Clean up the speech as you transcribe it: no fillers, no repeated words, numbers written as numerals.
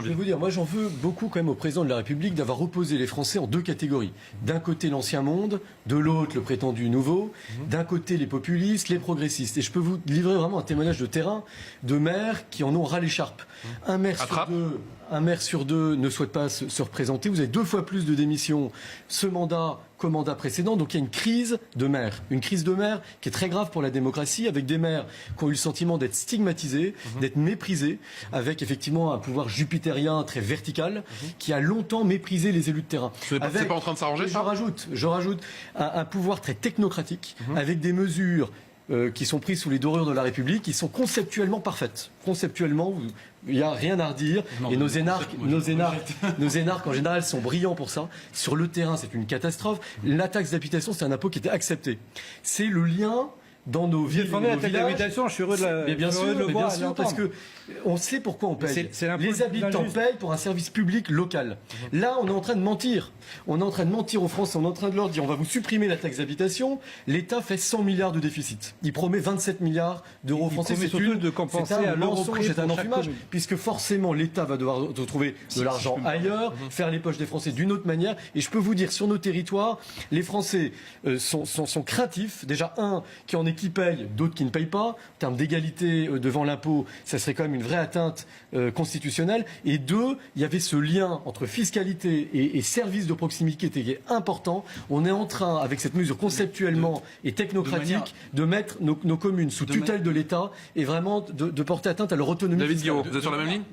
Je vais vous dire, moi j'en veux beaucoup quand même au président de la République d'avoir opposé les Français en deux catégories. D'un côté l'ancien monde, de l'autre le prétendu nouveau, d'un côté les populistes, les progressistes. Et je peux vous livrer vraiment un témoignage de terrain de maires qui en ont ras l'écharpe. Un maire sur deux ne souhaite pas se représenter. Vous avez 2 fois plus de démissions ce mandat qu'au mandat précédent. Donc il y a une crise de maires. Une crise de maires qui est très grave pour la démocratie, avec des maires qui ont eu le sentiment d'être stigmatisés, d'être méprisés, avec effectivement un pouvoir jupitérien très vertical, qui a longtemps méprisé les élus de terrain. C'est pas en train de s'arranger, ça ? Je rajoute un pouvoir très technocratique, avec des mesures qui sont prises sous les dorures de la République, qui sont conceptuellement parfaites. Conceptuellement, il n'y a rien à redire. Non, et nos énarques, en général, sont brillants pour ça. Sur le terrain, c'est une catastrophe. La taxe d'habitation, c'est un impôt qui était accepté. C'est le lien dans nos villes, la taxe d'habitation, je suis heureux de le voir. Bien sûr, parce que on sait pourquoi on paye. Les habitants payent pour un service public local. Là, on est en train de mentir. On est en train de mentir aux Français. On est en train de leur dire on va vous supprimer la taxe d'habitation. L'État fait 100 milliards de déficit. Il promet 27 milliards d'euros français. C'est un mensonge, c'est un enfumage, puisque forcément l'État va devoir retrouver de l'argent ailleurs, faire les poches des Français d'une autre manière. Et je peux vous dire, sur nos territoires, les Français sont craintifs. Déjà, qui en est qui payent, d'autres qui ne payent pas. En termes d'égalité devant l'impôt, ça serait quand même une vraie atteinte constitutionnelle. Et 2, il y avait ce lien entre fiscalité et services de proximité qui est important. On est en train, avec cette mesure conceptuellement et technocratique, de mettre nos communes sous tutelle de l'État et vraiment de porter atteinte à leur autonomie. David Guiraud, vous êtes sur la même ligne ?